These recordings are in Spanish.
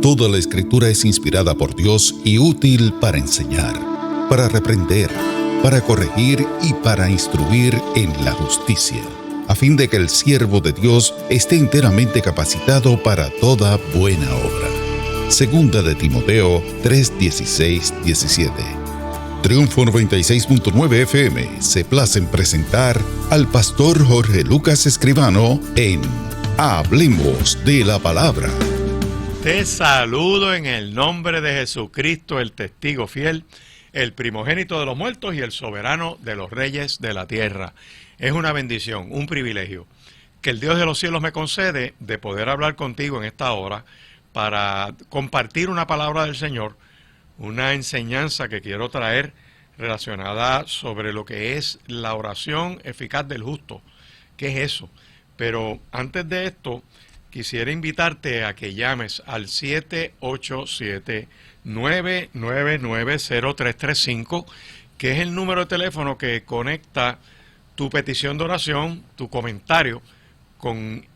Toda la Escritura es inspirada por Dios y útil para enseñar, para reprender, para corregir y para instruir en la justicia, a fin de que el siervo de Dios esté enteramente capacitado para toda buena obra. Segunda de Timoteo 3:16-17. Triunfo 96.9 FM se place en presentar al pastor Jorge Lucas Escribano en Hablemos de la Palabra. Te saludo en el nombre de Jesucristo, el testigo fiel, el primogénito de los muertos y el soberano de los reyes de la tierra. Es una bendición, un privilegio que el Dios de los cielos me concede de poder hablar contigo en esta hora para compartir una palabra del Señor, una enseñanza que quiero traer relacionada sobre lo que es la oración eficaz del justo. ¿Qué es eso? Pero antes de esto, quisiera invitarte a que llames al 787-999-0335, que es el número de teléfono que conecta tu petición de oración, tu comentario, con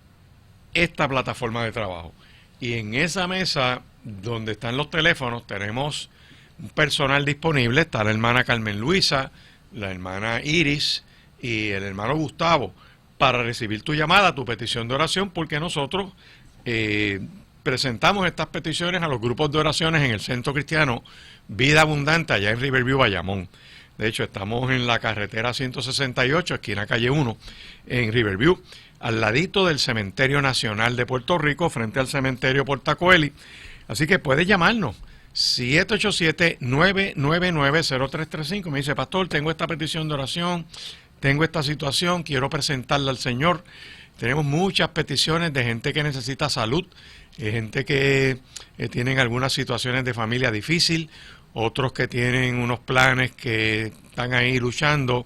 esta plataforma de trabajo. Y en esa mesa donde están los teléfonos tenemos un personal disponible. Está la hermana Carmen Luisa, la hermana Iris y el hermano Gustavo, para recibir tu llamada, tu petición de oración, porque nosotros presentamos estas peticiones a los grupos de oraciones en el Centro Cristiano Vida Abundante, allá en Riverview, Bayamón. De hecho, estamos en la carretera 168, esquina calle 1, en Riverview, al ladito del Cementerio Nacional de Puerto Rico, frente al cementerio Portacoeli. Así que puedes llamarnos, 787-999-0335. Me dice, pastor, tengo esta petición de oración, tengo esta situación, quiero presentarla al Señor. Tenemos muchas peticiones de gente que necesita salud, gente que tienen algunas situaciones de familia difícil, otros que tienen unos planes que están ahí luchando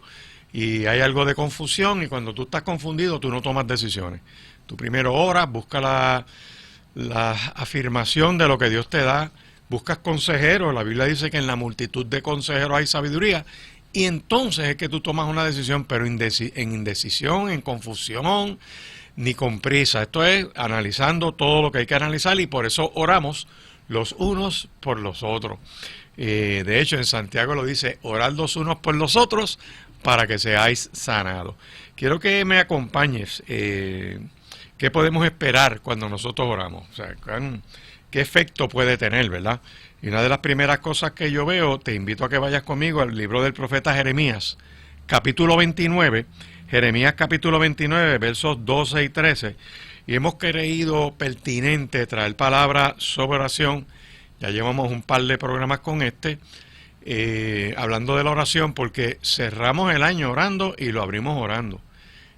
y hay algo de confusión, y cuando tú estás confundido tú no tomas decisiones. Tú primero oras, buscas la afirmación de lo que Dios te da, buscas consejeros. La Biblia dice que en la multitud de consejeros hay sabiduría. Y entonces es que tú tomas una decisión, pero en indecisión, en confusión, ni con prisa. Esto es analizando todo lo que hay que analizar, y por eso oramos los unos por los otros. De hecho, en Santiago lo dice, orad los unos por los otros para que seáis sanados. Quiero que me acompañes. ¿Qué podemos esperar cuando nosotros oramos? O sea, ¿qué efecto puede tener, verdad? Y una de las primeras cosas que yo veo, te invito a que vayas conmigo al libro del profeta Jeremías, capítulo 29, Jeremías capítulo 29, versos 12 y 13, y hemos creído pertinente traer palabra sobre oración. Ya llevamos un par de programas con hablando de la oración, porque cerramos el año orando y lo abrimos orando.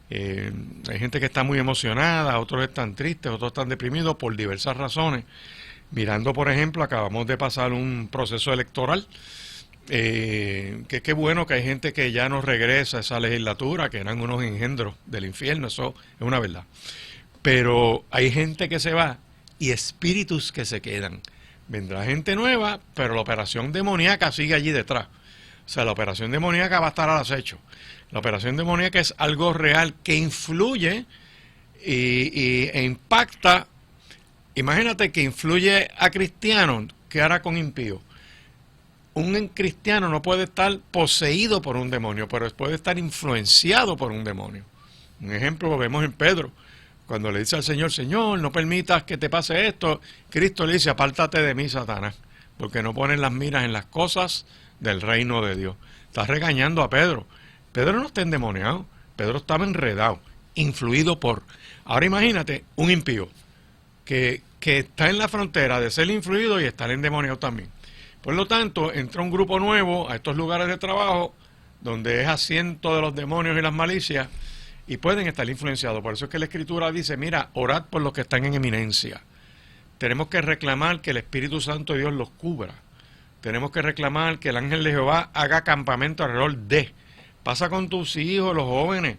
Hay gente que está muy emocionada, otros están tristes, otros están deprimidos por diversas razones. Mirando, por ejemplo, acabamos de pasar un proceso electoral, que qué bueno que hay gente que ya no regresa a esa legislatura, que eran unos engendros del infierno, eso es una verdad. Pero hay gente que se va y espíritus que se quedan. Vendrá gente nueva, pero la operación demoníaca sigue allí detrás. O sea, la operación demoníaca va a estar al acecho. La operación demoníaca es algo real que influye e impacta. Imagínate que influye a cristianos, ¿qué hará con impíos? Un cristiano no puede estar poseído por un demonio, pero puede estar influenciado por un demonio. Un ejemplo lo vemos en Pedro, cuando le dice al Señor, Señor, no permitas que te pase esto. Cristo le dice, apártate de mí, Satanás, porque no pones las miras en las cosas del reino de Dios. Estás regañando a Pedro. Pedro no está endemoniado, Pedro estaba enredado, influido por... Ahora imagínate un impío que está en la frontera de ser influido y estar endemoniado también. Por lo tanto, entra un grupo nuevo a estos lugares de trabajo donde es asiento de los demonios y las malicias, y pueden estar influenciados. Por eso es que la Escritura dice, mira, orad por los que están en eminencia. Tenemos que reclamar que el Espíritu Santo de Dios los cubra. Tenemos que reclamar que el ángel de Jehová haga campamento alrededor de. Pasa con tus hijos, los jóvenes,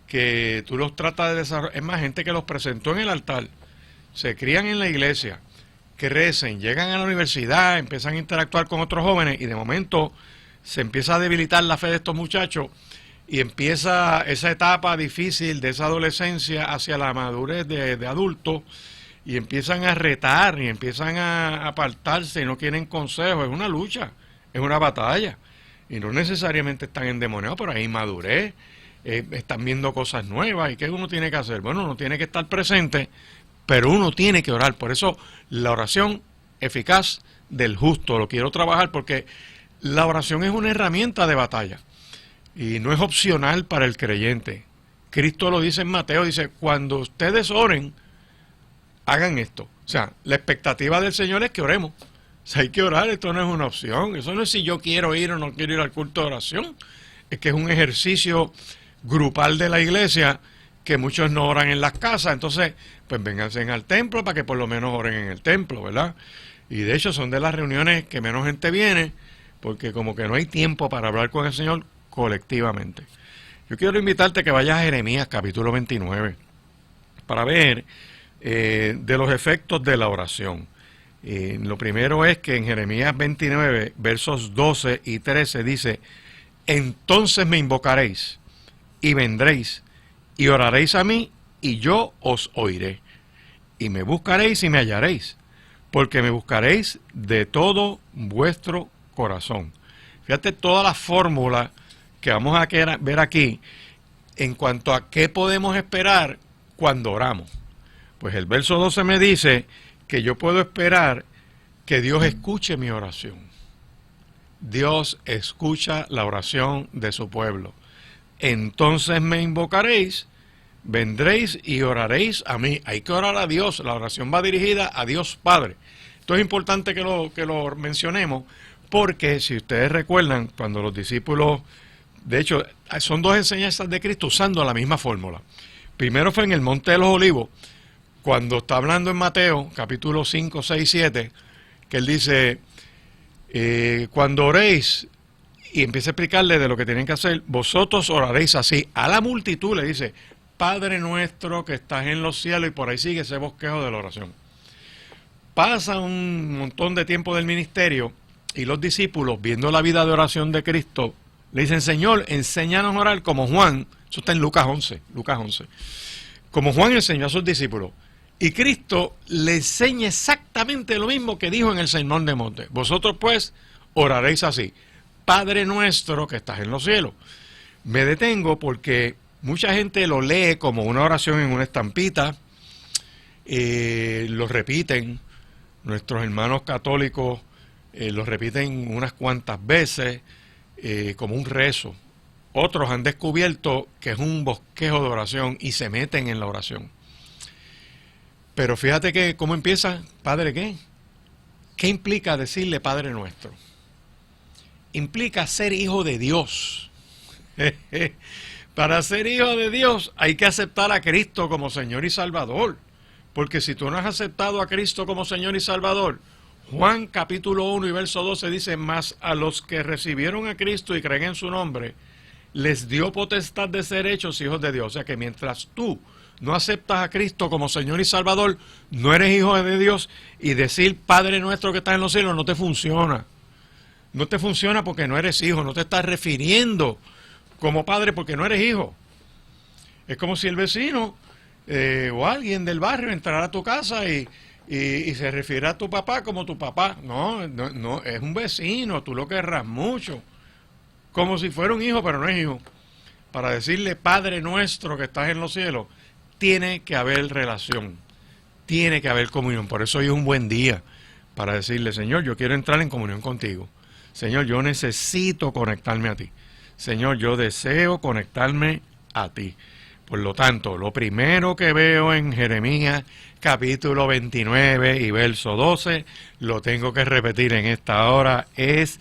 que tú los tratas de desarrollar. Es más, gente que los presentó en el altar, se crían en la iglesia, crecen, llegan a la universidad, empiezan a interactuar con otros jóvenes, y de momento se empieza a debilitar la fe de estos muchachos, y empieza esa etapa difícil de esa adolescencia hacia la madurez de adulto, y empiezan a retar y empiezan a apartarse y no quieren consejos. Es una lucha, es una batalla. Y no necesariamente están endemoniados, pero hay madurez, están viendo cosas nuevas. ¿Y qué uno tiene que hacer? Bueno, uno tiene que estar presente, pero uno tiene que orar. Por eso la oración eficaz del justo, lo quiero trabajar porque la oración es una herramienta de batalla y no es opcional para el creyente. Cristo lo dice en Mateo, dice, cuando ustedes oren, hagan esto. O sea, la expectativa del Señor es que oremos. O sea, hay que orar, esto no es una opción. Eso no es si yo quiero ir o no quiero ir al culto de oración. Es que es un ejercicio grupal de la iglesia que muchos no oran en las casas. Entonces, pues vénganse al templo para que por lo menos oren en el templo, ¿verdad? Y de hecho son de las reuniones que menos gente viene, porque como que no hay tiempo para hablar con el Señor colectivamente. Yo quiero invitarte a que vayas a Jeremías capítulo 29 para ver de los efectos de la oración. Lo primero es que en Jeremías 29, versos 12 y 13 dice, entonces me invocaréis y vendréis y oraréis a mí y yo os oiré. Y me buscaréis y me hallaréis, porque me buscaréis de todo vuestro corazón. Fíjate toda la fórmula que vamos a ver aquí en cuanto a qué podemos esperar cuando oramos. Pues el verso 12 me dice que yo puedo esperar que Dios escuche mi oración. Dios escucha la oración de su pueblo. Entonces me invocaréis, vendréis y oraréis a mí. Hay que orar a Dios. La oración va dirigida a Dios Padre. Esto es importante que lo mencionemos, porque si ustedes recuerdan, cuando los discípulos, de hecho, son dos enseñanzas de Cristo usando la misma fórmula. Primero fue en el Monte de los Olivos, cuando está hablando en Mateo, capítulo 5, 6, 7, que él dice, cuando oréis, y empieza a explicarle de lo que tienen que hacer, vosotros oraréis así. A la multitud le dice, Padre nuestro que estás en los cielos, y por ahí sigue ese bosquejo de la oración. Pasa un montón de tiempo del ministerio, y los discípulos, viendo la vida de oración de Cristo, le dicen, Señor, enséñanos a orar como Juan. Eso está en Lucas 11. Como Juan enseñó a sus discípulos. Y Cristo le enseña exactamente lo mismo que dijo en el Sermón de Monte. Vosotros pues oraréis así. Padre nuestro que estás en los cielos. Me detengo porque mucha gente lo lee como una oración en una estampita. Lo repiten. Nuestros hermanos católicos lo repiten unas cuantas veces como un rezo. Otros han descubierto que es un bosquejo de oración y se meten en la oración. Pero fíjate que cómo empieza, ¿Padre qué? ¿Qué implica decirle Padre nuestro? Implica ser hijo de Dios. Para ser hijo de Dios hay que aceptar a Cristo como Señor y Salvador. Porque si tú no has aceptado a Cristo como Señor y Salvador, Juan capítulo 1 y verso 12 dice, mas a los que recibieron a Cristo y creen en su nombre, les dio potestad de ser hechos hijos de Dios. O sea que mientras tú no aceptas a Cristo como Señor y Salvador, no eres hijo de Dios, y decir Padre nuestro que estás en los cielos no te funciona. No te funciona porque no eres hijo, no te estás refiriendo como padre porque no eres hijo. Es como si el vecino o alguien del barrio entrara a tu casa y se refiere a tu papá como tu papá. No, es un vecino, tú lo querrás mucho. Como si fuera un hijo, pero no es hijo. Para decirle Padre nuestro que estás en los cielos, tiene que haber relación, tiene que haber comunión. Por eso hoy es un buen día para decirle, Señor, yo quiero entrar en comunión contigo. Señor, yo necesito conectarme a ti. Señor, yo deseo conectarme a ti. Por lo tanto, lo primero que veo en Jeremías capítulo 29 y verso 12, lo tengo que repetir en esta hora, es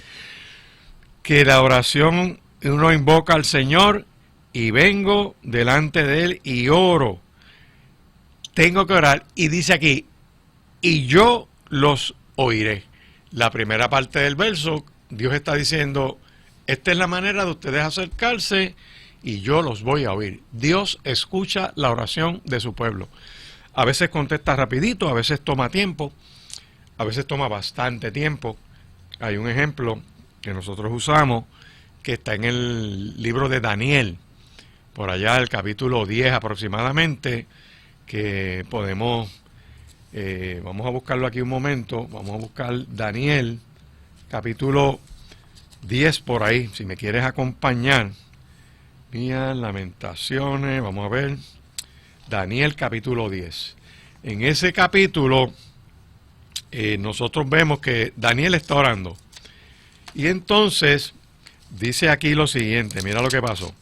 que la oración, uno invoca al Señor y vengo delante de Él y oro. Tengo que orar, y dice aquí, y yo los oiré. La primera parte del verso, Dios está diciendo, esta es la manera de ustedes acercarse y yo los voy a oír. Dios escucha la oración de su pueblo. A veces contesta rapidito, a veces toma tiempo, a veces toma bastante tiempo. Hay un ejemplo que nosotros usamos que está en el libro de Daniel, por allá el capítulo 10 aproximadamente, que podemos Vamos a buscarlo aquí un momento. Vamos a buscar Daniel, capítulo 10 por ahí, si me quieres acompañar. Mira, Lamentaciones, vamos a ver. Daniel, capítulo 10. En ese capítulo, nosotros vemos que Daniel está orando. Y entonces, dice aquí lo siguiente, mira lo que pasó.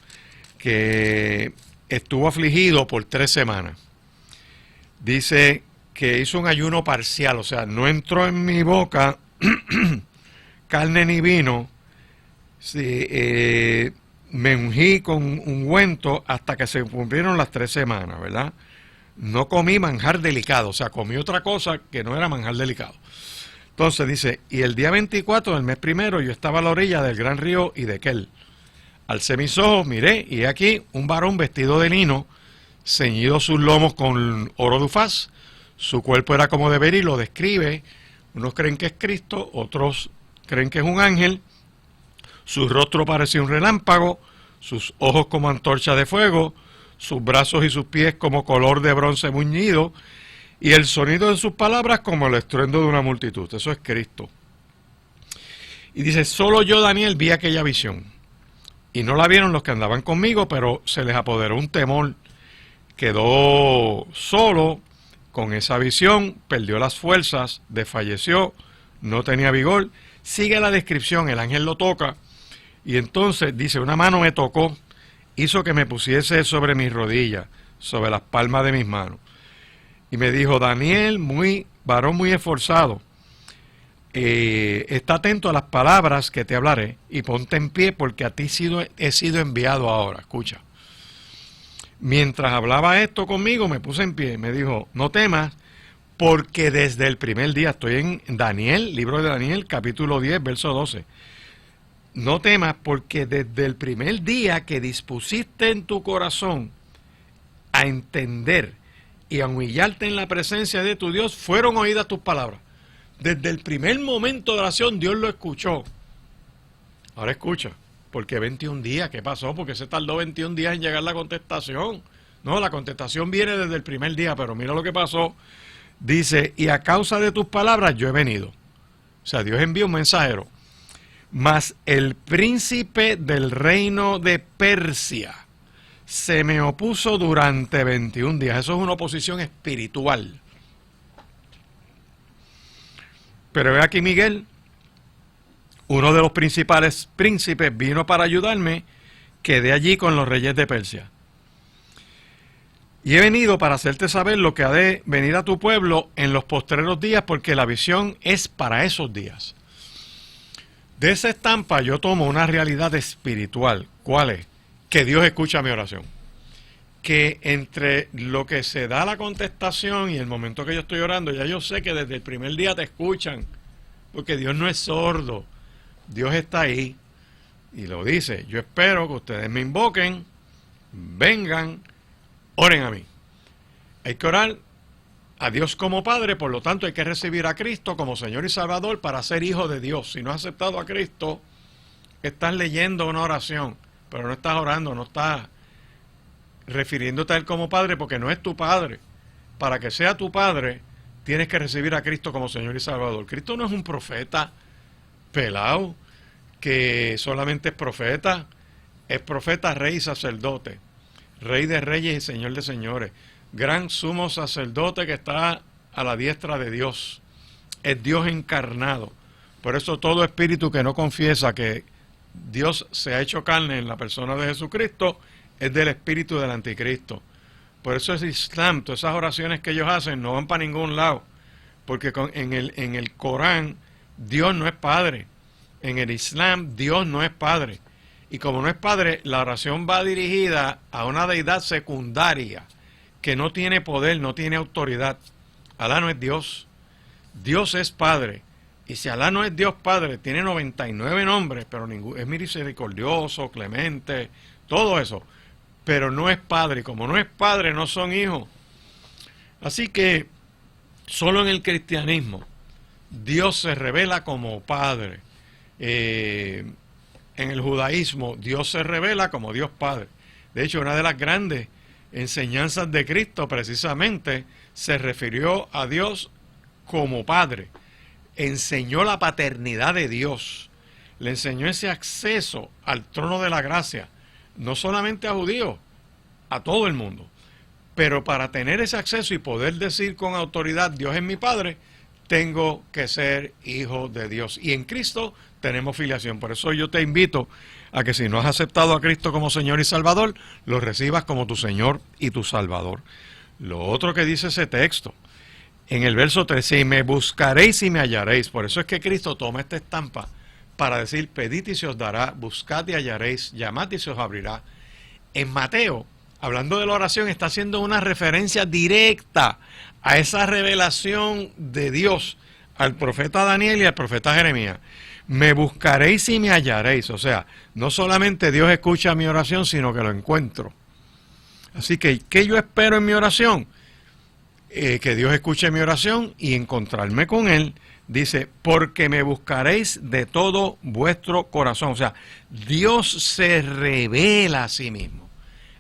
Que estuvo afligido por 3 semanas. Dice que hizo un ayuno parcial, o sea, no entró en mi boca carne ni vino. Sí, me ungí con ungüento hasta que se cumplieron las 3 semanas, ¿verdad? No comí manjar delicado, o sea, comí otra cosa que no era manjar delicado. Entonces dice, y el día 24 del mes primero yo estaba a la orilla del gran río Hiddekel. Alcé mis ojos, miré, y aquí un varón vestido de lino, ceñido sus lomos con oro de Ufaz. Su cuerpo era como de ver y lo describe. Unos creen que es Cristo, otros creen que es un ángel. Su rostro parecía un relámpago, sus ojos como antorcha de fuego, sus brazos y sus pies como color de bronce muñido, y el sonido de sus palabras como el estruendo de una multitud. Eso es Cristo. Y dice, solo yo, Daniel, vi aquella visión. Y no la vieron los que andaban conmigo, pero se les apoderó un temor. Quedó solo con esa visión, perdió las fuerzas, desfalleció, no tenía vigor. Sigue la descripción, el ángel lo toca, y entonces dice, una mano me tocó, hizo que me pusiese sobre mis rodillas, sobre las palmas de mis manos. Y me dijo, Daniel, varón muy esforzado, está atento a las palabras que te hablaré y ponte en pie porque a ti he sido enviado ahora. Escucha. Mientras hablaba esto conmigo, me puse en pie. Me dijo, no temas, porque desde el primer día, estoy en Daniel, libro de Daniel, capítulo 10, verso 12. No temas, porque desde el primer día que dispusiste en tu corazón a entender y a humillarte en la presencia de tu Dios, fueron oídas tus palabras. Desde el primer momento de oración, Dios lo escuchó. Ahora escucha, ¿por qué 21 días? ¿Qué pasó? Porque se tardó 21 días en llegar la contestación. No, la contestación viene desde el primer día, pero mira lo que pasó. Dice, y a causa de tus palabras yo he venido. O sea, Dios envió un mensajero. Mas el príncipe del reino de Persia se me opuso durante 21 días. Eso es una oposición espiritual. Pero ve aquí Miguel, uno de los principales príncipes, vino para ayudarme, quedé allí con los reyes de Persia. Y he venido para hacerte saber lo que ha de venir a tu pueblo en los postreros días, porque la visión es para esos días. De esa estampa yo tomo una realidad espiritual. ¿Cuál es? Que Dios escucha mi oración. Que entre lo que se da la contestación y el momento que yo estoy orando, ya yo sé que desde el primer día te escuchan, porque Dios no es sordo, Dios está ahí, y lo dice, yo espero que ustedes me invoquen, vengan, oren a mí. Hay que orar a Dios como Padre, por lo tanto hay que recibir a Cristo como Señor y Salvador para ser hijo de Dios. Si no has aceptado a Cristo, estás leyendo una oración, pero no estás orando, no estás refiriéndote a Él como Padre, porque no es tu Padre. Para que sea tu Padre, tienes que recibir a Cristo como Señor y Salvador. Cristo no es un profeta pelado, que solamente es profeta, rey y sacerdote, rey de reyes y señor de señores, gran sumo sacerdote que está a la diestra de Dios, es Dios encarnado. Por eso todo espíritu que no confiesa que Dios se ha hecho carne en la persona de Jesucristo es del espíritu del anticristo. Por eso es Islam, todas esas oraciones que ellos hacen no van para ningún lado, porque en el Corán Dios no es Padre, en el Islam Dios no es Padre, y como no es Padre, la oración va dirigida a una deidad secundaria que no tiene poder, no tiene autoridad. Alá no es Dios, Dios es Padre, y si Alá no es Dios Padre, tiene 99 nombres, pero es misericordioso, clemente, todo eso, pero no es Padre, y como no es Padre, no son hijos. Así que solo en el cristianismo Dios se revela como Padre. En el judaísmo Dios se revela como Dios Padre. De hecho, una de las grandes enseñanzas de Cristo, precisamente se refirió a Dios como Padre. Enseñó la paternidad de Dios. Le enseñó ese acceso al trono de la gracia, no solamente a judíos, a todo el mundo. Pero para tener ese acceso y poder decir con autoridad, Dios es mi Padre, tengo que ser hijo de Dios. Y en Cristo tenemos filiación. Por eso yo te invito a que si no has aceptado a Cristo como Señor y Salvador, lo recibas como tu Señor y tu Salvador. Lo otro que dice ese texto, en el verso 13, y me buscaréis y me hallaréis. Por eso es que Cristo toma esta estampa para decir, pedid y se os dará, buscad y hallaréis, llamad y se os abrirá. En Mateo, hablando de la oración, está haciendo una referencia directa a esa revelación de Dios al profeta Daniel y al profeta Jeremías. Me buscaréis y me hallaréis. O sea, no solamente Dios escucha mi oración, sino que lo encuentro. Así que, ¿qué yo espero en mi oración? Que Dios escuche mi oración y encontrarme con Él. Dice, porque me buscaréis de todo vuestro corazón. O sea, Dios se revela a sí mismo.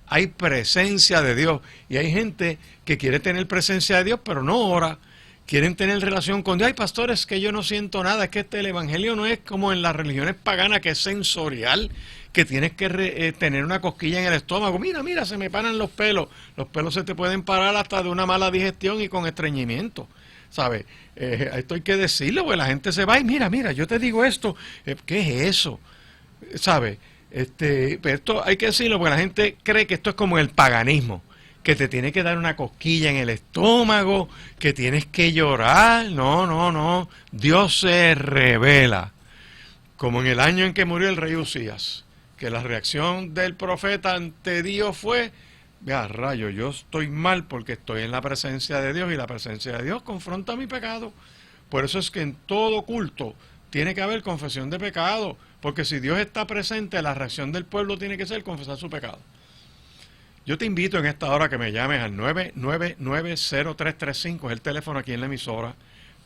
Hay presencia de Dios. Y hay gente que quiere tener presencia de Dios, pero no ora. Quieren tener relación con Dios. Hay pastores que yo no siento nada. Es que el evangelio no es como en las religiones paganas, que es sensorial, que tienes que tener una cosquilla en el estómago. Mira, mira, se me paran los pelos. Los pelos se te pueden parar hasta de una mala digestión y con estreñimiento. ¿Sabes? Esto hay que decirlo, porque la gente se va y mira, yo te digo esto. ¿Qué es eso? ¿Sabes? Pero esto hay que decirlo, porque la gente cree que esto es como el paganismo, que te tiene que dar una cosquilla en el estómago, que tienes que llorar. No. Dios se revela. Como en el año en que murió el rey Usías, que la reacción del profeta ante Dios fue, vea, rayo, yo estoy mal porque estoy en la presencia de Dios y la presencia de Dios confronta mi pecado. Por eso es que en todo culto tiene que haber confesión de pecado, porque si Dios está presente, la reacción del pueblo tiene que ser confesar su pecado. Yo te invito en esta hora que me llames al 999-0335, es el teléfono aquí en la emisora,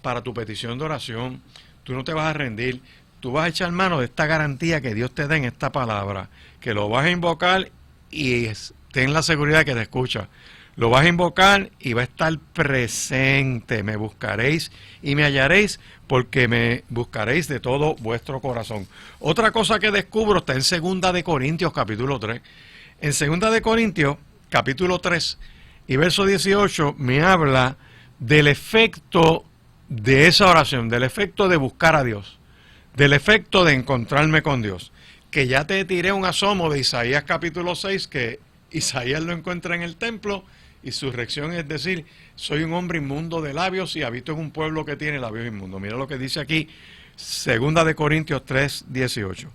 para tu petición de oración. Tú no te vas a rendir, tú vas a echar mano de esta garantía que Dios te da en esta palabra, que lo vas a invocar y ten la seguridad que te escucha. Lo vas a invocar y va a estar presente. Me buscaréis y me hallaréis, porque me buscaréis de todo vuestro corazón. Otra cosa que descubro está en 2 de Corintios capítulo 3. En 2 de Corintios capítulo 3 y verso 18 me habla del efecto de esa oración, del efecto de buscar a Dios, del efecto de encontrarme con Dios. Que ya te tiré un asomo de Isaías capítulo 6, que Isaías lo encuentra en el templo y su reacción es decir, soy un hombre inmundo de labios y habito en un pueblo que tiene labios inmundos. Mira lo que dice aquí, 2 de Corintios 3, 18.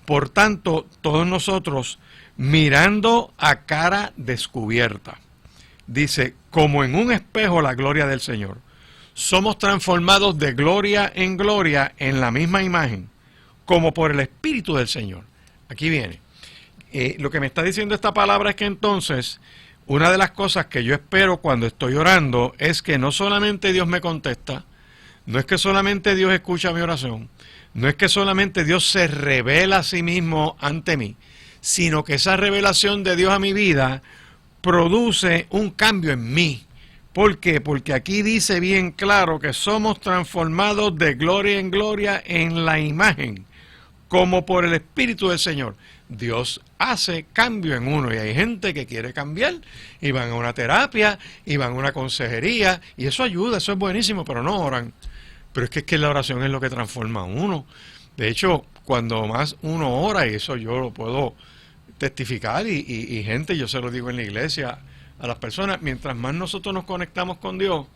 Por tanto, todos nosotros, mirando a cara descubierta, dice, como en un espejo la gloria del Señor, somos transformados de gloria en la misma imagen, como por el Espíritu del Señor. Aquí viene. Lo que me está diciendo esta palabra es que entonces, una de las cosas que yo espero cuando estoy orando es que no solamente Dios me contesta, no es que solamente Dios escucha mi oración, no es que solamente Dios se revela a sí mismo ante mí, sino que esa revelación de Dios a mi vida produce un cambio en mí. ¿Por qué? Porque aquí dice bien claro que somos transformados de gloria en la imagen, como por el Espíritu del Señor. Dios hace cambio en uno, y hay gente que quiere cambiar y van a una terapia y van a una consejería, y eso ayuda, eso es buenísimo, pero no oran. Pero es que la oración es lo que transforma a uno. De hecho, cuando más uno ora, y eso yo lo puedo testificar, y gente, yo se lo digo en la iglesia a las personas, mientras más nosotros nos conectamos con Dios,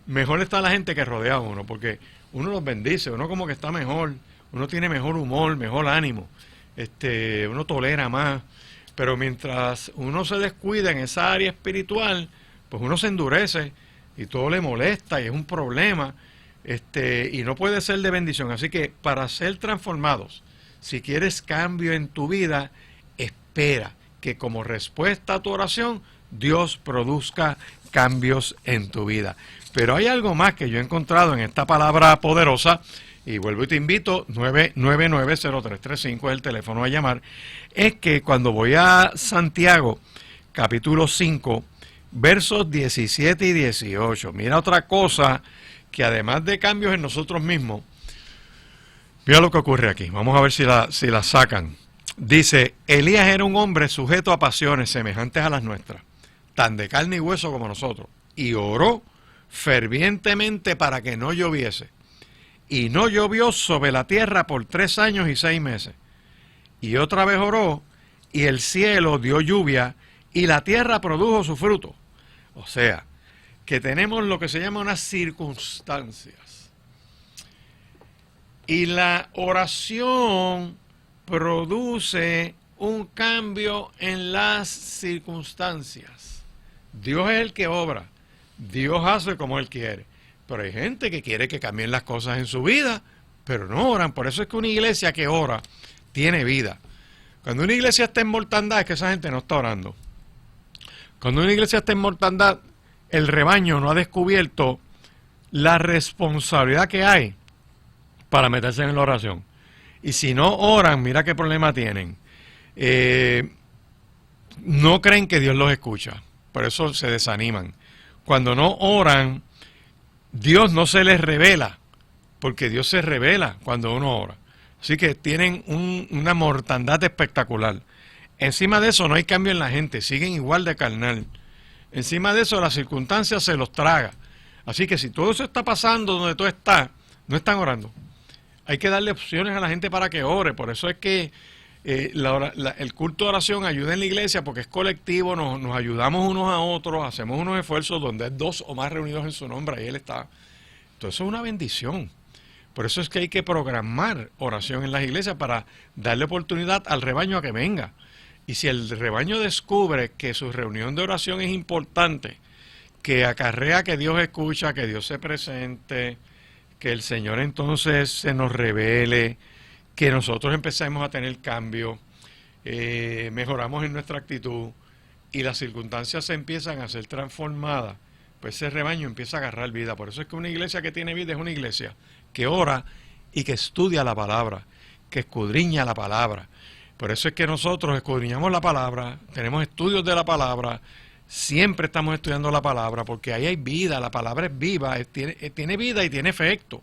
mejor está la gente que rodea a uno, porque uno los bendice, uno como que está mejor, uno tiene mejor humor, mejor ánimo, uno tolera más. Pero mientras uno se descuida en esa área espiritual, pues uno se endurece y todo le molesta y es un problema, y no puede ser de bendición. Así que para ser transformados, si quieres cambio en tu vida, espera que como respuesta a tu oración, Dios produzca cambios en tu vida. Pero hay algo más que yo he encontrado en esta palabra poderosa, y vuelvo y te invito, 999-0335 es el teléfono a llamar, es que cuando voy a Santiago, capítulo 5, versos 17 y 18. Mira otra cosa que además de cambios en nosotros mismos, mira lo que ocurre aquí. Vamos a ver si la sacan. Dice, Elías era un hombre sujeto a pasiones semejantes a las nuestras, tan de carne y hueso como nosotros, y oró fervientemente para que no lloviese. Y no llovió sobre la tierra por 3 años y 6 meses. Y otra vez oró, y el cielo dio lluvia, y la tierra produjo su fruto. O sea, que tenemos lo que se llama unas circunstancias. Y la oración produce un cambio en las circunstancias. Dios es el que obra. Dios hace como Él quiere. Pero hay gente que quiere que cambien las cosas en su vida, pero no oran. Por eso es que una iglesia que ora tiene vida. Cuando una iglesia está en mortandad, es que esa gente no está orando. Cuando una iglesia está en mortandad, el rebaño no ha descubierto la responsabilidad que hay para meterse en la oración. Y si no oran, mira qué problema tienen. No creen que Dios los escucha. Por eso se desaniman. Cuando no oran, Dios no se les revela, porque Dios se revela cuando uno ora. Así que tienen una mortandad espectacular. Encima de eso no hay cambio en la gente, siguen igual de carnal. Encima de eso las circunstancias se los traga. Así que si todo eso está pasando donde tú estás, no están orando. Hay que darle opciones a la gente para que ore. Por eso es que el culto de oración ayuda en la iglesia, porque es colectivo, nos ayudamos unos a otros, hacemos unos esfuerzos donde hay 2 o más reunidos en su nombre, ahí Él está. Entonces es una bendición. Por eso es que hay que programar oración en las iglesias para darle oportunidad al rebaño a que venga. Y si el rebaño descubre que su reunión de oración es importante, que acarrea que Dios escucha, que Dios se presente, que el Señor entonces se nos revele, que nosotros empecemos a tener cambio, mejoramos en nuestra actitud y las circunstancias se empiezan a ser transformadas, pues ese rebaño empieza a agarrar vida. Por eso es que una iglesia que tiene vida es una iglesia que ora y que estudia la palabra, que escudriña la palabra. Por eso es que nosotros escudriñamos la palabra, tenemos estudios de la palabra, siempre estamos estudiando la palabra, porque ahí hay vida, la palabra es viva, tiene vida y tiene efecto.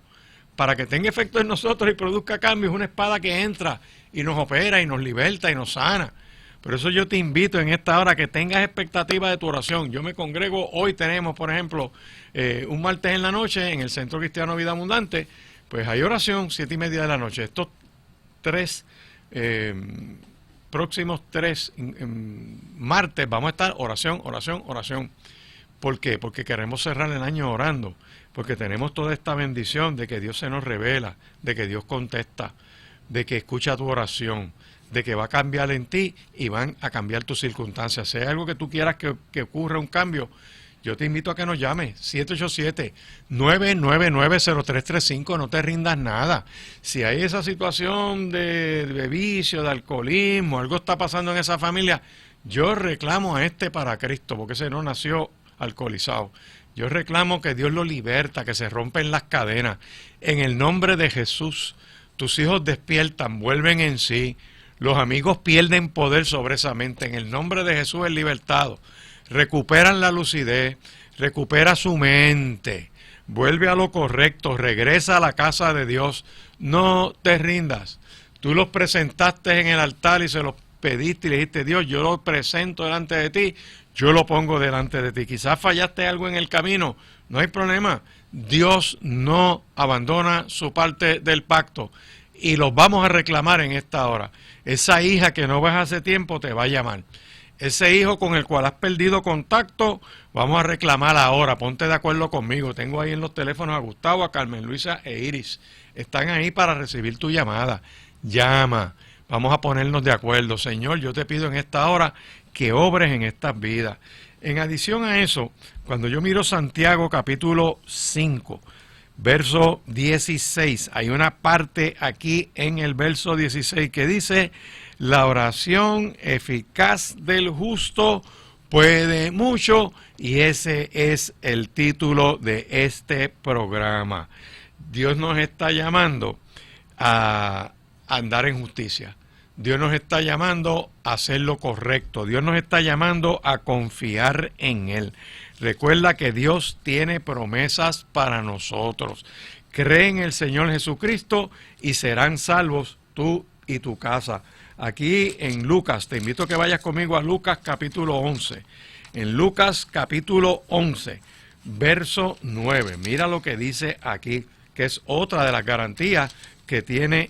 Para que tenga efecto en nosotros y produzca cambios, es una espada que entra y nos opera y nos liberta y nos sana. Por eso yo te invito en esta hora que tengas expectativa de tu oración. Yo me congrego, hoy tenemos, por ejemplo, un martes en la noche en el Centro Cristiano Vida Abundante, pues hay oración 7:30 de la noche. Estos próximos 3 martes vamos a estar oración. ¿Por qué? Porque queremos cerrar el año orando, porque tenemos toda esta bendición de que Dios se nos revela, de que Dios contesta, de que escucha tu oración, de que va a cambiar en ti y van a cambiar tus circunstancias. Si hay algo que tú quieras que ocurra un cambio, yo te invito a que nos llames, 787-999-0335, no te rindas nada. Si hay esa situación de vicio, de alcoholismo, algo está pasando en esa familia, yo reclamo a para Cristo, porque ese no nació alcoholizado. Yo reclamo que Dios lo liberta, que se rompen las cadenas. En el nombre de Jesús, tus hijos despiertan, vuelven en sí. Los amigos pierden poder sobre esa mente. En el nombre de Jesús es libertado. Recuperan la lucidez, recupera su mente, vuelve a lo correcto, regresa a la casa de Dios. No te rindas. Tú los presentaste en el altar y se los pediste y le dijiste, Dios, yo lo presento delante de ti, yo lo pongo delante de ti. Quizás fallaste algo en el camino, no hay problema. Dios no abandona su parte del pacto y los vamos a reclamar en esta hora. Esa hija que no ves hace tiempo te va a llamar. Ese hijo con el cual has perdido contacto, vamos a reclamar ahora. Ponte de acuerdo conmigo. Tengo ahí en los teléfonos a Gustavo, a Carmen Luisa e Iris. Están ahí para recibir tu llamada. Llama. Vamos a ponernos de acuerdo. Señor, yo te pido en esta hora que obres en estas vidas. En adición a eso, cuando yo miro Santiago capítulo 5, verso 16, hay una parte aquí en el verso 16 que dice, la oración eficaz del justo puede mucho, y ese es el título de este programa. Dios nos está llamando a andar en justicia. Dios nos está llamando a hacer lo correcto. Dios nos está llamando a confiar en Él. Recuerda que Dios tiene promesas para nosotros. Cree en el Señor Jesucristo y serán salvos tú y tu casa. Aquí en Lucas, te invito a que vayas conmigo a Lucas capítulo 11. En Lucas capítulo 11, verso 9. Mira lo que dice aquí, que es otra de las garantías que tiene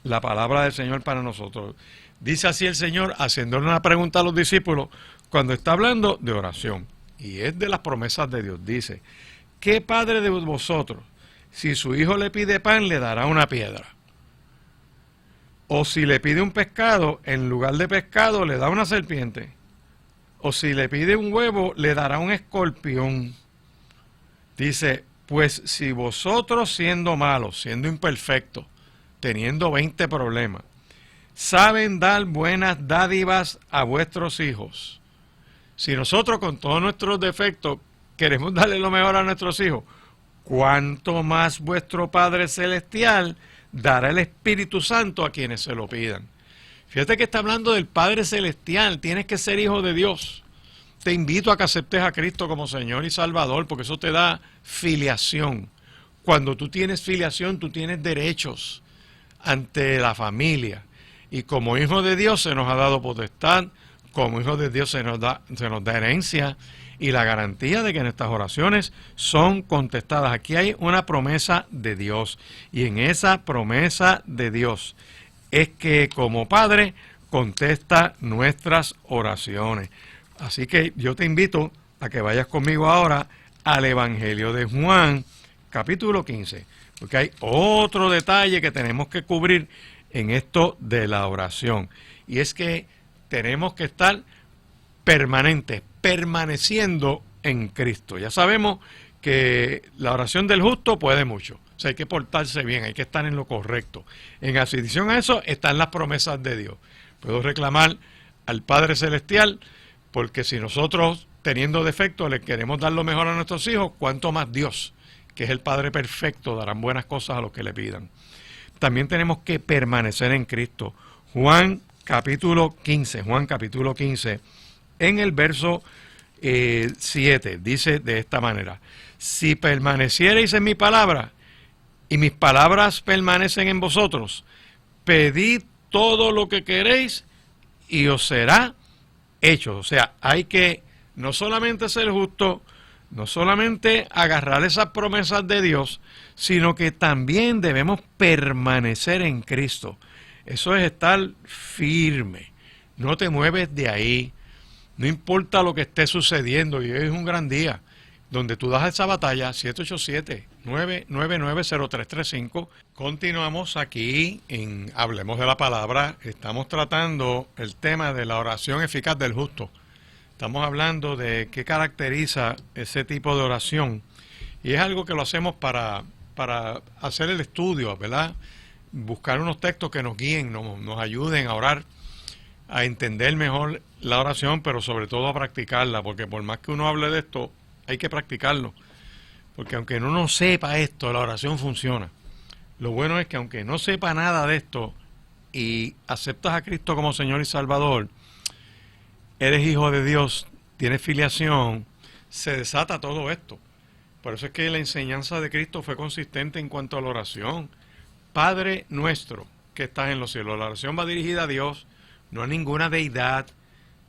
la palabra del Señor para nosotros. Dice así el Señor, haciéndole una pregunta a los discípulos, cuando está hablando de oración. Y es de las promesas de Dios. Dice, ¿qué padre de vosotros, si su hijo le pide pan, le dará una piedra? O si le pide un pescado, en lugar de pescado, le da una serpiente. O si le pide un huevo, le dará un escorpión. Dice, pues si vosotros siendo malos, siendo imperfectos, teniendo 20 problemas, saben dar buenas dádivas a vuestros hijos. Si nosotros con todos nuestros defectos queremos darle lo mejor a nuestros hijos, ¿cuánto más vuestro Padre Celestial dará el Espíritu Santo a quienes se lo pidan? Fíjate que está hablando del Padre Celestial, tienes que ser hijo de Dios. Te invito a que aceptes a Cristo como Señor y Salvador, porque eso te da filiación. Cuando tú tienes filiación, tú tienes derechos ante la familia. Y como hijo de Dios se nos ha dado potestad, como hijo de Dios se nos da herencia y la garantía de que nuestras oraciones son contestadas. Aquí hay una promesa de Dios, y en esa promesa de Dios es que como Padre contesta nuestras oraciones. Así que yo te invito a que vayas conmigo ahora al Evangelio de Juan, capítulo 15, porque hay otro detalle que tenemos que cubrir en esto de la oración, y es que tenemos que estar permaneciendo en Cristo. Ya sabemos que la oración del justo puede mucho. O sea, hay que portarse bien, hay que estar en lo correcto. En adición a eso están las promesas de Dios. Puedo reclamar al Padre Celestial, porque si nosotros, teniendo defectos, le queremos dar lo mejor a nuestros hijos, ¿cuánto más Dios, que es el Padre perfecto, darán buenas cosas a los que le pidan? También tenemos que permanecer en Cristo. Juan capítulo 15, en el verso 7, dice de esta manera: si permaneciereis en mi palabra, y mis palabras permanecen en vosotros, pedid todo lo que queréis, y os será hecho. O sea, hay que no solamente ser justo, no solamente agarrar esas promesas de Dios, sino que también debemos permanecer en Cristo. Eso es estar firme, no te mueves de ahí, no importa lo que esté sucediendo. Y hoy es un gran día donde tú das esa batalla. 787-999-0335. Continuamos aquí en Hablemos de la Palabra. Estamos tratando el tema de la oración eficaz del justo. Estamos hablando de qué caracteriza ese tipo de oración, y es algo que lo hacemos para hacer el estudio, ¿verdad? Buscar unos textos que nos guíen, nos ayuden a orar, a entender mejor la oración, pero sobre todo a practicarla, porque por más que uno hable de esto, hay que practicarlo, porque aunque uno no sepa esto, la oración funciona. Lo bueno es que aunque no sepa nada de esto y aceptas a Cristo como Señor y Salvador, eres hijo de Dios, tienes filiación, se desata todo esto. Por eso es que la enseñanza de Cristo fue consistente en cuanto a la oración. Padre nuestro que estás en los cielos. La oración va dirigida a Dios, no a ninguna deidad,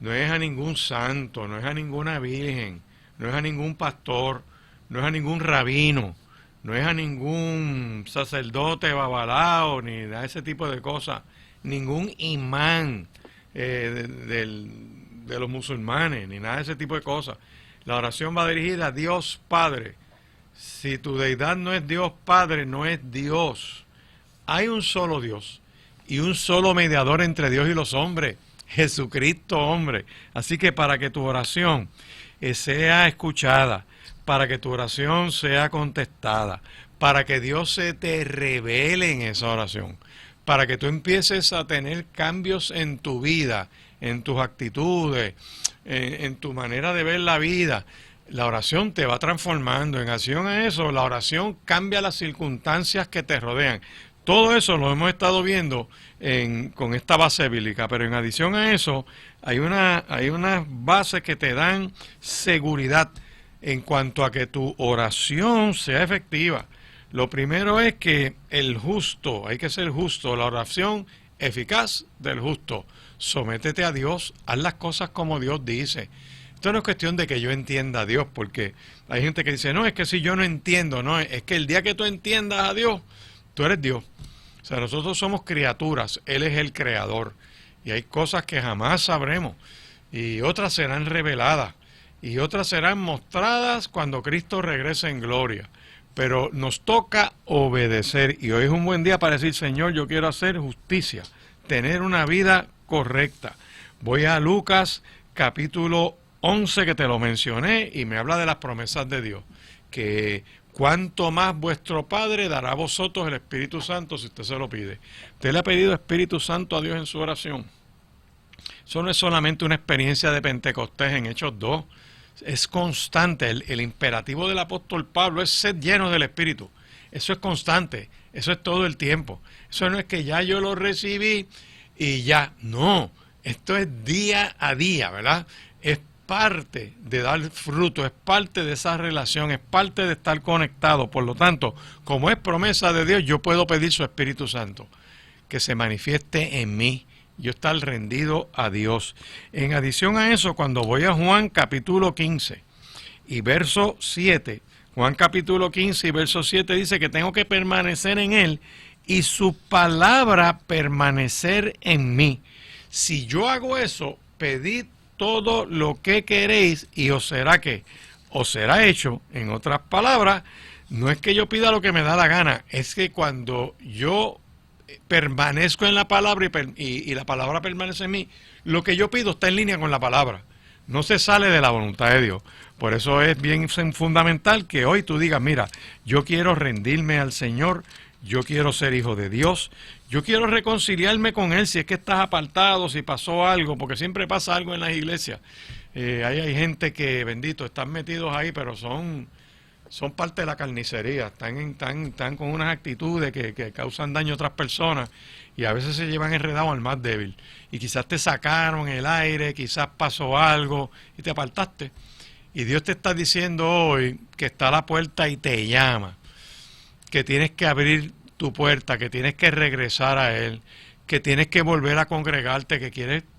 no es a ningún santo, no es a ninguna virgen, no es a ningún pastor, no es a ningún rabino, no es a ningún sacerdote babalao, ni a ese tipo de cosas, ningún imán de los musulmanes, ni nada de ese tipo de cosas. La oración va dirigida a Dios Padre. Si tu deidad no es Dios Padre, no es Dios. Hay un solo Dios y un solo mediador entre Dios y los hombres, Jesucristo hombre. Así que para que tu oración sea escuchada, para que tu oración sea contestada, para que Dios se te revele en esa oración, para que tú empieces a tener cambios en tu vida, en tus actitudes, en tu manera de ver la vida, la oración te va transformando. En acción a eso, la oración cambia las circunstancias que te rodean. Todo eso lo hemos estado viendo con esta base bíblica, pero en adición a eso hay unas bases que te dan seguridad en cuanto a que tu oración sea efectiva. Lo primero es que el justo, hay que ser justo, la oración eficaz del justo. Sométete a Dios, haz las cosas como Dios dice. Esto no es cuestión de que yo entienda a Dios, porque hay gente que dice, no, es que si yo no entiendo, no, es que el día que tú entiendas a Dios, tú eres Dios. O sea, nosotros somos criaturas, Él es el creador. Y hay cosas que jamás sabremos, y otras serán reveladas, y otras serán mostradas cuando Cristo regrese en gloria. Pero nos toca obedecer, y hoy es un buen día para decir, Señor, yo quiero hacer justicia, tener una vida correcta. Voy a Lucas capítulo 11, que te lo mencioné, y me habla de las promesas de Dios, que cuánto más vuestro Padre dará a vosotros el Espíritu Santo si usted se lo pide. Usted le ha pedido Espíritu Santo a Dios en su oración. Eso no es solamente una experiencia de Pentecostés en Hechos 2, es constante. El imperativo del apóstol Pablo es ser lleno del Espíritu. Eso es constante, eso es todo el tiempo. Eso no es que ya yo lo recibí y ya, no, esto es día a día, ¿verdad? Es parte de dar fruto, es parte de esa relación, es parte de estar conectado. Por lo tanto, como es promesa de Dios, yo puedo pedir su Espíritu Santo, que se manifieste en mí, yo estar rendido a Dios. En adición a eso, cuando voy a Juan capítulo 15 y verso 7, Juan capítulo 15 y verso 7 dice que tengo que permanecer en Él y su palabra permanecer en mí. Si yo hago eso, pedid todo lo que queréis y os será ¿qué? Os será hecho. En otras palabras, no es que yo pida lo que me da la gana, es que cuando yo permanezco en la palabra y la palabra permanece en mí, lo que yo pido está en línea con la palabra, no se sale de la voluntad de Dios. Por eso es bien fundamental que hoy tú digas, mira, yo quiero rendirme al Señor, yo quiero ser hijo de Dios, yo quiero reconciliarme con Él si es que estás apartado, si pasó algo, porque siempre pasa algo en las iglesias. Hay gente que, bendito, están metidos ahí, pero son parte de la carnicería, están con unas actitudes que causan daño a otras personas y a veces se llevan enredados al más débil. Y quizás te sacaron el aire, quizás pasó algo y te apartaste. Y Dios te está diciendo hoy que está a la puerta y te llama, que tienes que abrir tu puerta, que tienes que regresar a Él, que tienes que volver a congregarte, que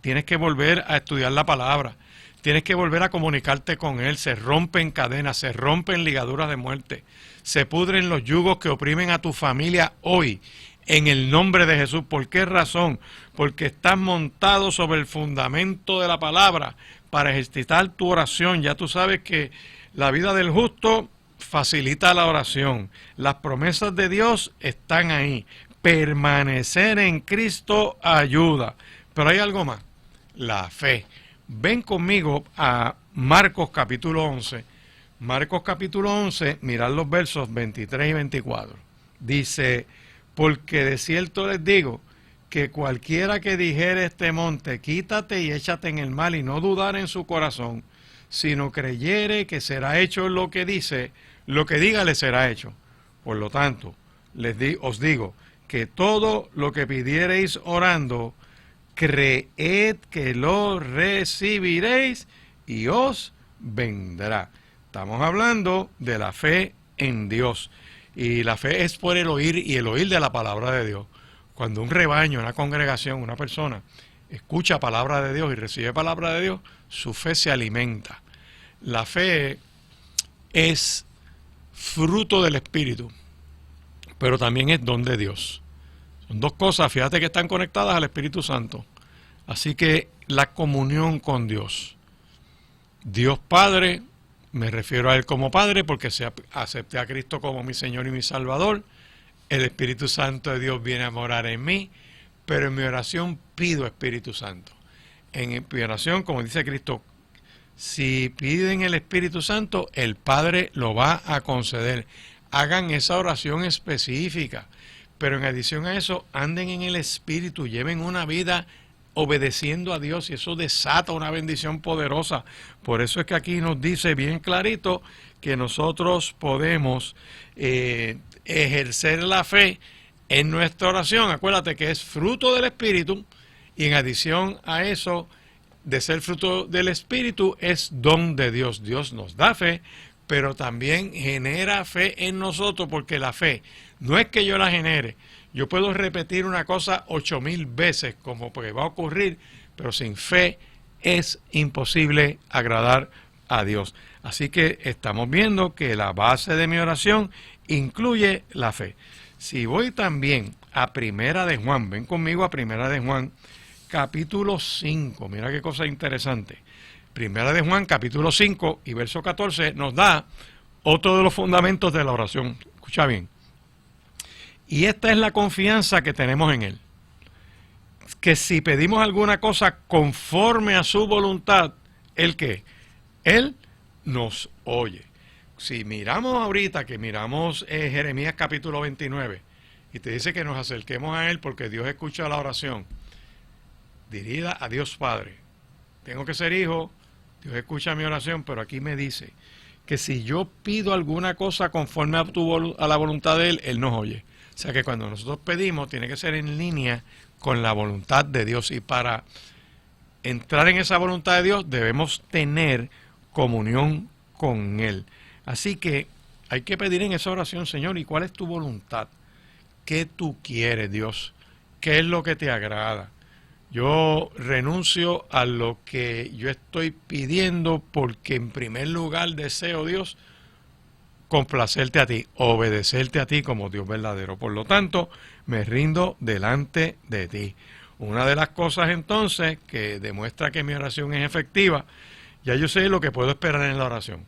tienes que volver a estudiar la palabra, tienes que volver a comunicarte con Él. Se rompen cadenas, se rompen ligaduras de muerte, se pudren los yugos que oprimen a tu familia hoy, en el nombre de Jesús. ¿Por qué razón? Porque estás montado sobre el fundamento de la palabra para ejercitar tu oración. Ya tú sabes que la vida del justo facilita la oración. Las promesas de Dios están ahí. Permanecer en Cristo ayuda. Pero hay algo más, la fe. Ven conmigo a Marcos capítulo 11. Marcos capítulo 11, mirad los versos 23 y 24. Dice, porque de cierto les digo, que cualquiera que dijere este monte, quítate y échate en el mar, y no dudar en su corazón, sino creyere que será hecho lo que dice, lo que diga le será hecho. Por lo tanto, os digo que todo lo que pidiereis orando, creed que lo recibiréis y os vendrá. Estamos hablando de la fe en Dios. Y la fe es por el oír y el oír de la palabra de Dios. Cuando un rebaño, una congregación, una persona escucha palabra de Dios y recibe palabra de Dios, su fe se alimenta. La fe es fruto del Espíritu, pero también es don de Dios. Son dos cosas, fíjate, que están conectadas al Espíritu Santo. Así que la comunión con Dios. Dios Padre, me refiero a Él como Padre porque acepté a Cristo como mi Señor y mi Salvador. El Espíritu Santo de Dios viene a morar en mí, pero en mi oración pido Espíritu Santo. En mi oración, como dice Cristo, si piden el Espíritu Santo, el Padre lo va a conceder. Hagan esa oración específica, pero en adición a eso, anden en el Espíritu, lleven una vida obedeciendo a Dios, y eso desata una bendición poderosa. Por eso es que aquí nos dice bien clarito que nosotros podemos ejercer la fe en nuestra oración, acuérdate que es fruto del Espíritu, y en adición a eso, de ser fruto del Espíritu, es don de Dios. Dios nos da fe, pero también genera fe en nosotros, porque la fe no es que yo la genere. Yo puedo repetir una cosa 8000 veces, como pues va a ocurrir, pero sin fe es imposible agradar a Dios. Así que estamos viendo que la base de mi oración incluye la fe. Si voy también a Primera de Juan, ven conmigo a Primera de Juan, capítulo 5, mira qué cosa interesante. Primera de Juan, capítulo 5 y verso 14 nos da otro de los fundamentos de la oración. Escucha bien. Y esta es la confianza que tenemos en Él, que si pedimos alguna cosa conforme a su voluntad, ¿Él qué? Él nos oye. Si miramos ahorita, que miramos Jeremías capítulo 29, y te dice que nos acerquemos a Él porque Dios escucha la oración dirigida a Dios Padre. Tengo que ser hijo, Dios escucha mi oración, pero aquí me dice que si yo pido alguna cosa conforme a la voluntad de Él, Él nos oye. O sea que cuando nosotros pedimos, tiene que ser en línea con la voluntad de Dios. Y para entrar en esa voluntad de Dios, debemos tener comunión con Él. Así que hay que pedir en esa oración, Señor, ¿y cuál es tu voluntad? ¿Qué tú quieres, Dios? ¿Qué es lo que te agrada? Yo renuncio a lo que yo estoy pidiendo porque en primer lugar deseo, Dios, complacerte a ti, obedecerte a ti como Dios verdadero. Por lo tanto, me rindo delante de ti. Una de las cosas entonces que demuestra que mi oración es efectiva, ya yo sé lo que puedo esperar en la oración.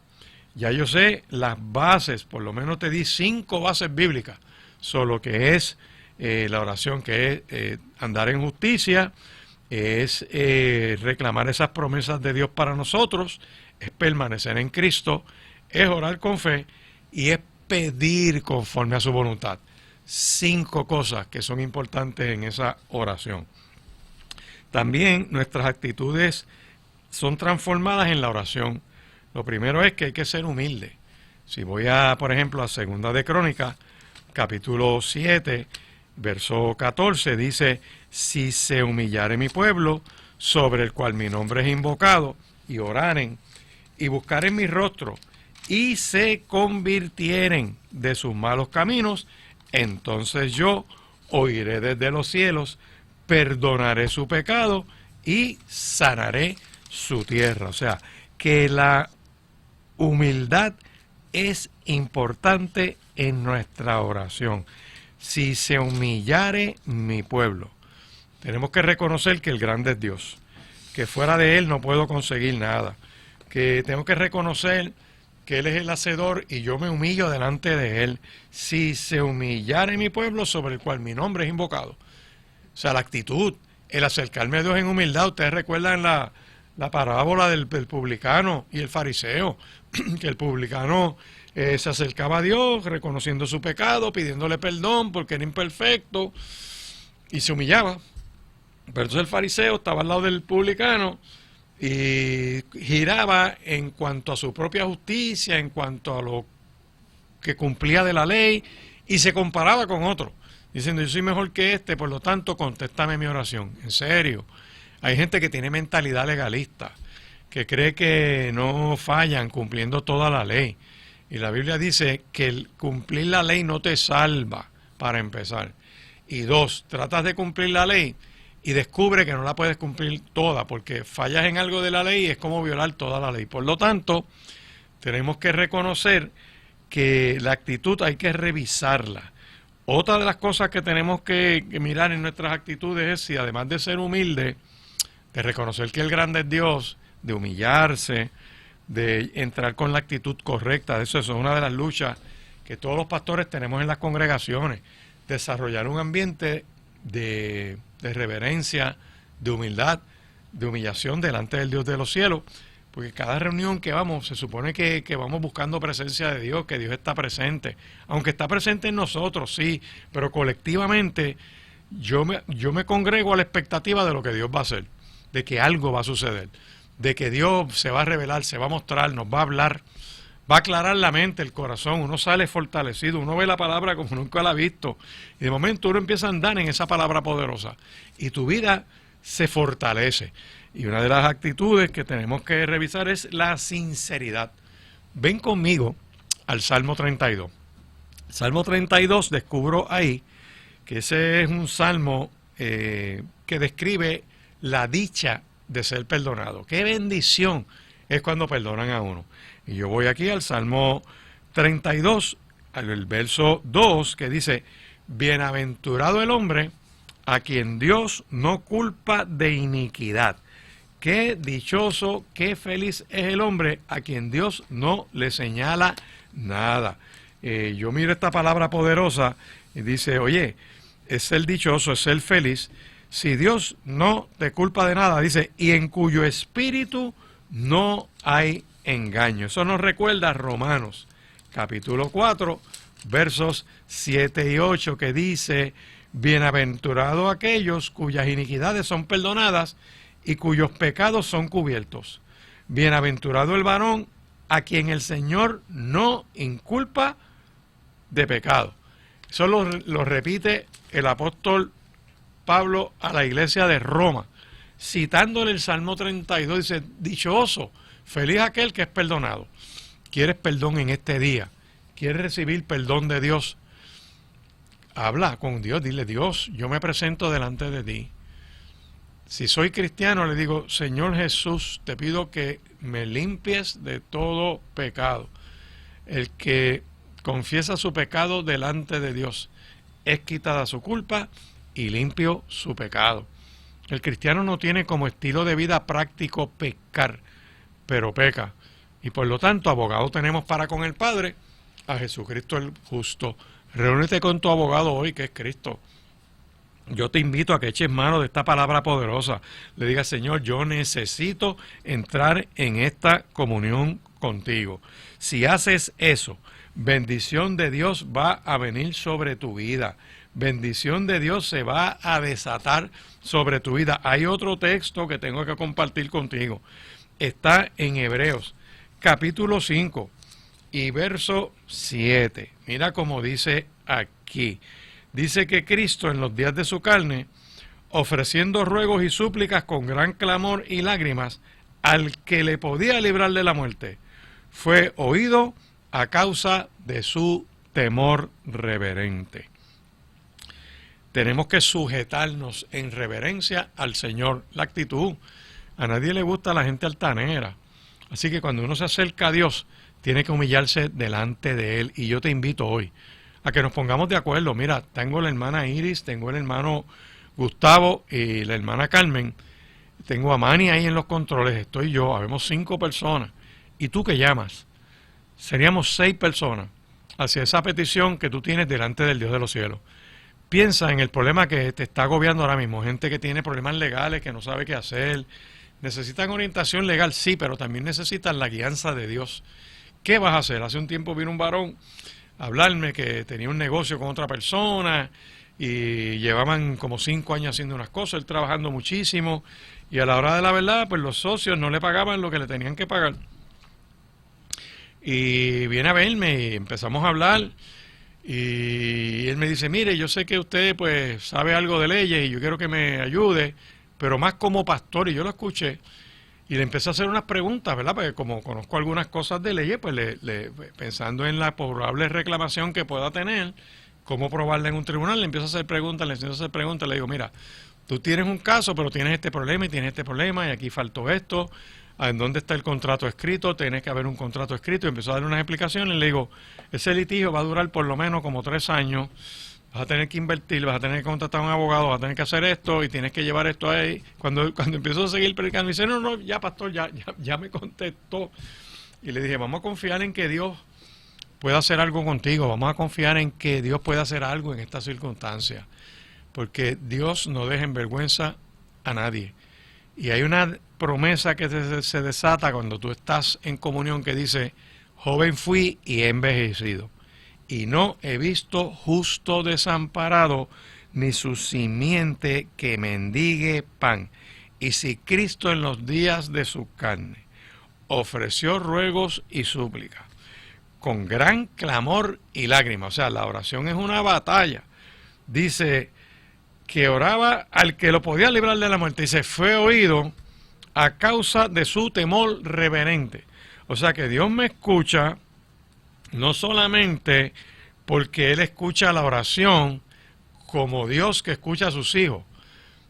Ya yo sé las bases, por lo menos te di 5 bases bíblicas sobre lo que es la oración, que es andar en justicia, es reclamar esas promesas de Dios para nosotros, es permanecer en Cristo, es orar con fe y es pedir conforme a su voluntad. 5 cosas que son importantes en esa oración. También nuestras actitudes son transformadas en la oración. Lo primero es que hay que ser humilde. Si voy a, por ejemplo, a Segunda de Crónicas, capítulo 7, verso 14, dice: si se humillare mi pueblo, sobre el cual mi nombre es invocado, y oraren, y buscaren mi rostro, y se convirtieren de sus malos caminos, entonces yo oiré desde los cielos, perdonaré su pecado, y sanaré su tierra. O sea, que la humildad es importante en nuestra oración. Si se humillare mi pueblo, tenemos que reconocer que el grande es Dios, que fuera de Él no puedo conseguir nada, que tengo que reconocer que Él es el hacedor y yo me humillo delante de Él. Si se humillare mi pueblo, sobre el cual mi nombre es invocado. O sea, la actitud, el acercarme a Dios en humildad. Ustedes recuerdan la parábola del publicano y el fariseo, que el publicano se acercaba a Dios reconociendo su pecado, pidiéndole perdón porque era imperfecto y se humillaba. Pero entonces el fariseo estaba al lado del publicano y giraba en cuanto a su propia justicia, en cuanto a lo que cumplía de la ley, y se comparaba con otro, diciendo: yo soy mejor que este, por lo tanto contéstame mi oración. En serio, hay gente que tiene mentalidad legalista, que cree que no fallan cumpliendo toda la ley. Y la Biblia dice que el cumplir la ley no te salva, para empezar. Y 2, tratas de cumplir la ley y descubre que no la puedes cumplir toda, porque fallas en algo de la ley y es como violar toda la ley. Por lo tanto, tenemos que reconocer que la actitud hay que revisarla. Otra de las cosas que tenemos que mirar en nuestras actitudes es si, además de ser humilde, de reconocer que el grande es Dios, de humillarse, de entrar con la actitud correcta. Eso es una de las luchas que todos los pastores tenemos en las congregaciones, desarrollar un ambiente de reverencia, de humildad, de humillación delante del Dios de los cielos, porque cada reunión que vamos, se supone que vamos buscando presencia de Dios, que Dios está presente, aunque está presente en nosotros, sí, pero colectivamente yo me congrego a la expectativa de lo que Dios va a hacer, de que algo va a suceder, de que Dios se va a revelar, se va a mostrar, nos va a hablar, va a aclarar la mente, el corazón, uno sale fortalecido, uno ve la palabra como nunca la ha visto, y de momento uno empieza a andar en esa palabra poderosa, y tu vida se fortalece. Y una de las actitudes que tenemos que revisar es la sinceridad. Ven conmigo al Salmo 32. Salmo 32, descubro ahí que ese es un salmo que describe la dicha de ser perdonado. Qué bendición es cuando perdonan a uno. Y yo voy aquí al Salmo 32, al verso 2, que dice: bienaventurado el hombre a quien Dios no culpa de iniquidad. Qué dichoso, qué feliz es el hombre a quien Dios no le señala nada. Yo miro esta palabra poderosa y dice, oye, es ser dichoso, es ser feliz, si Dios no te culpa de nada, dice, y en cuyo espíritu no hay engaño. Eso nos recuerda a Romanos, capítulo 4, versos 7 y 8, que dice, bienaventurados aquellos cuyas iniquidades son perdonadas y cuyos pecados son cubiertos. Bienaventurado el varón a quien el Señor no inculpa de pecado. Eso lo repite el apóstol Pablo a la iglesia de Roma, citándole el Salmo 32, dice, dichoso, feliz aquel que es perdonado. ¿Quieres perdón en este día? ¿Quieres recibir perdón de Dios? Habla con Dios, dile, Dios, yo me presento delante de ti. Si soy cristiano, le digo, Señor Jesús, te pido que me limpies de todo pecado. El que confiesa su pecado delante de Dios, es quitada su culpa y limpio su pecado. El cristiano no tiene como estilo de vida práctico pecar, pero peca. Y por lo tanto, abogado tenemos para con el Padre, a Jesucristo el justo. Reúnete con tu abogado hoy, que es Cristo. Yo te invito a que eches mano de esta palabra poderosa. Le digas, Señor, yo necesito entrar en esta comunión contigo. Si haces eso, bendición de Dios va a venir sobre tu vida. Bendición de Dios se va a desatar sobre tu vida. Hay otro texto que tengo que compartir contigo. Está en Hebreos, capítulo 5 y verso 7. Mira cómo dice aquí. Dice que Cristo en los días de su carne, ofreciendo ruegos y súplicas con gran clamor y lágrimas, al que le podía librar de la muerte, fue oído a causa de su temor reverente. Tenemos que sujetarnos en reverencia al Señor. La actitud. A nadie le gusta la gente altanera. Así que cuando uno se acerca a Dios, tiene que humillarse delante de Él. Y yo te invito hoy a que nos pongamos de acuerdo. Mira, tengo la hermana Iris, tengo el hermano Gustavo y la hermana Carmen. Tengo a Manny ahí en los controles, estoy yo, habemos 5 personas. ¿Y tú qué llamas? Seríamos 6 personas hacia esa petición que tú tienes delante del Dios de los cielos. Piensa en el problema que te está agobiando ahora mismo. Gente que tiene problemas legales, que no sabe qué hacer. Necesitan orientación legal, sí, pero también necesitan la guianza de Dios. ¿Qué vas a hacer? Hace un tiempo vino un varón a hablarme que tenía un negocio con otra persona y llevaban como 5 años haciendo unas cosas, él trabajando muchísimo, y a la hora de la verdad, pues los socios no le pagaban lo que le tenían que pagar. Y viene a verme y empezamos a hablar. Y él me dice, mire, yo sé que usted pues sabe algo de leyes y yo quiero que me ayude, pero más como pastor. Y yo lo escuché y le empecé a hacer unas preguntas, ¿verdad? Porque como conozco algunas cosas de leyes, pues pensando en la probable reclamación que pueda tener, cómo probarla en un tribunal, le empiezo a hacer preguntas, le digo, mira, tú tienes un caso, pero tienes este problema y tienes este problema y aquí faltó esto. ¿En dónde está el contrato escrito? Tiene que haber un contrato escrito. Y empezó a dar unas explicaciones. Le digo, ese litigio va a durar por lo menos como 3 años. Vas a tener que invertir, vas a tener que contratar a un abogado, vas a tener que hacer esto y tienes que llevar esto ahí. Cuando empezó a seguir predicando, me dice, no, ya pastor, ya me contestó. Y le dije, vamos a confiar en que Dios pueda hacer algo contigo. Vamos a confiar en que Dios pueda hacer algo en estas circunstancias. Porque Dios no deja en vergüenza a nadie. Y hay una promesa que se desata cuando tú estás en comunión que dice, joven fui y he envejecido, y no he visto justo desamparado, ni su simiente que mendigue pan. Y si Cristo en los días de su carne ofreció ruegos y súplicas con gran clamor y lágrimas. O sea, la oración es una batalla. Dice que oraba al que lo podía librar de la muerte. Dice, fue oído a causa de su temor reverente. O sea que Dios me escucha no solamente porque Él escucha la oración como Dios que escucha a sus hijos,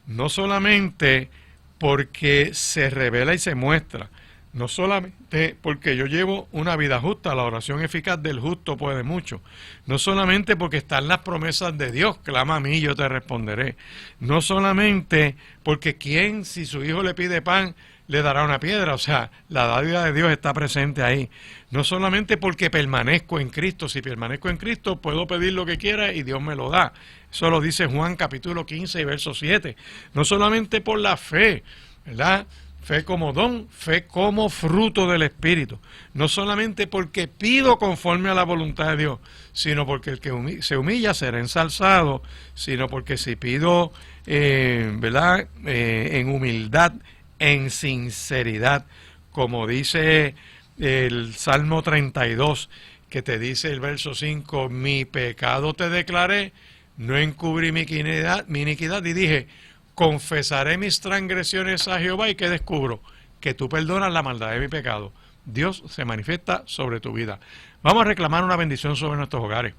no solamente porque se revela y se muestra, no solamente porque yo llevo una vida justa, la oración eficaz del justo puede mucho, no solamente porque están las promesas de Dios, clama a mí y yo te responderé, no solamente porque quien si su hijo le pide pan le dará una piedra, o sea, la dádiva de Dios está presente ahí, no solamente porque permanezco en Cristo, si permanezco en Cristo puedo pedir lo que quiera y Dios me lo da, eso lo dice Juan capítulo 15 y verso 7, no solamente por la fe, ¿verdad?, fe como don, fe como fruto del Espíritu. No solamente porque pido conforme a la voluntad de Dios, sino porque el que se humilla será ensalzado, sino porque si pido, ¿verdad?, en humildad, en sinceridad, como dice el Salmo 32, que te dice el verso 5, mi pecado te declaré, no encubrí mi iniquidad, y dije, confesaré mis transgresiones a Jehová y que descubro que tú perdonas la maldad de mi pecado. Dios se manifiesta sobre tu vida. Vamos a reclamar una bendición sobre nuestros hogares.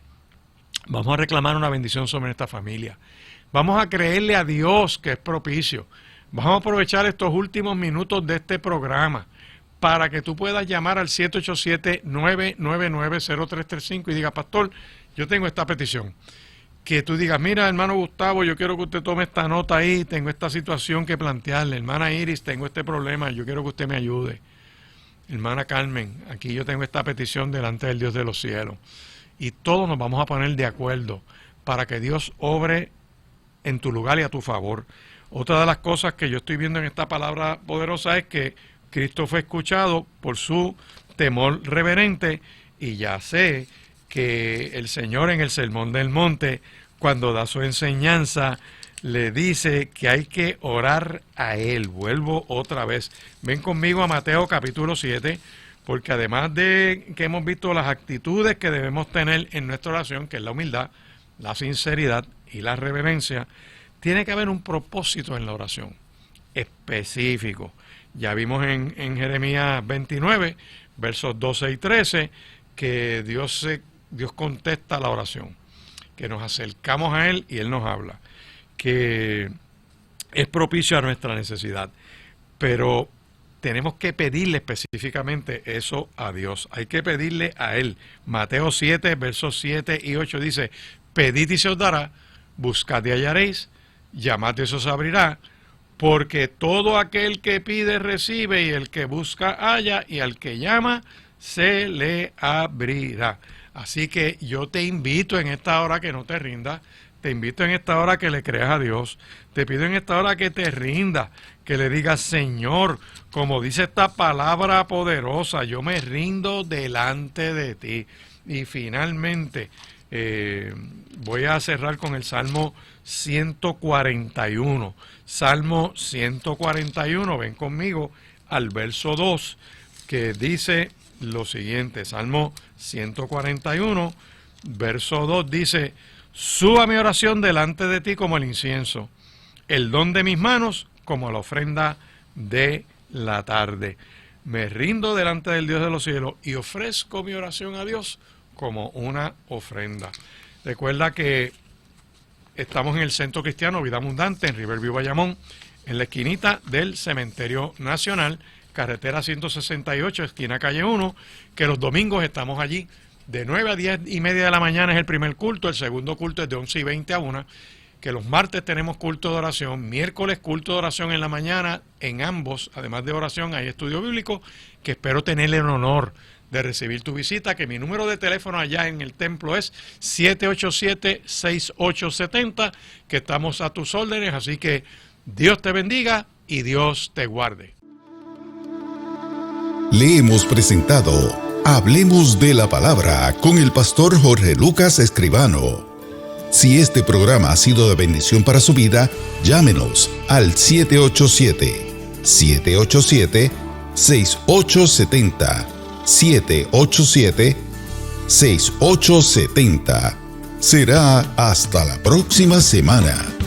Vamos a reclamar una bendición sobre nuestra familia. Vamos a creerle a Dios que es propicio. Vamos a aprovechar estos últimos minutos de este programa para que tú puedas llamar al 787-999-0335 y diga, pastor, yo tengo esta petición. Que tú digas, mira, hermano Gustavo, yo quiero que usted tome esta nota ahí, tengo esta situación que plantearle. Hermana Iris, tengo este problema, yo quiero que usted me ayude. Hermana Carmen, aquí yo tengo esta petición delante del Dios de los cielos. Y todos nos vamos a poner de acuerdo para que Dios obre en tu lugar y a tu favor. Otra de las cosas que yo estoy viendo en esta palabra poderosa es que Cristo fue escuchado por su temor reverente y ya sé que el Señor en el Sermón del Monte, cuando da su enseñanza, le dice que hay que orar a Él. Vuelvo otra vez. Ven conmigo a Mateo capítulo 7, porque además de que hemos visto las actitudes que debemos tener en nuestra oración, que es la humildad, la sinceridad y la reverencia, tiene que haber un propósito en la oración específico. Ya vimos en Jeremías 29, versos 12 y 13, que Dios contesta la oración, que nos acercamos a Él y Él nos habla, que es propicio a nuestra necesidad, pero tenemos que pedirle específicamente eso a Dios, hay que pedirle a Él. Mateo 7, versos 7 y 8 dice, pedid y se os dará, buscad y hallaréis, llamad y se os abrirá, porque todo aquel que pide recibe, y el que busca halla, y al que llama se le abrirá. Así que yo te invito en esta hora que no te rindas, te invito en esta hora que le creas a Dios, te pido en esta hora que te rindas, que le digas, Señor, como dice esta palabra poderosa, yo me rindo delante de ti. Y finalmente voy a cerrar con el Salmo 141. Salmo 141, ven conmigo al verso 2, que dice lo siguiente. Salmo 141, verso 2 dice, suba mi oración delante de ti como el incienso, el don de mis manos como la ofrenda de la tarde. Me rindo delante del Dios de los cielos y ofrezco mi oración a Dios como una ofrenda. Recuerda que estamos en el Centro Cristiano Vida Abundante en Riverview, Bayamón, en la esquinita del Cementerio Nacional, carretera 168, esquina calle 1, que los domingos estamos allí de 9 a 10 y media de la mañana es el primer culto, el segundo culto es de 11 y 20 a 1, que los martes tenemos culto de oración, miércoles culto de oración en la mañana, en ambos, además de oración, hay estudio bíblico, que espero tenerle el honor de recibir tu visita, que mi número de teléfono allá en el templo es 787-6870, que estamos a tus órdenes, así que Dios te bendiga y Dios te guarde. Le hemos presentado Hablemos de la Palabra con el pastor Jorge Lucas Escribano. Si este programa ha sido de bendición para su vida, llámenos al 787-6870, 787 6870. Será hasta la próxima semana.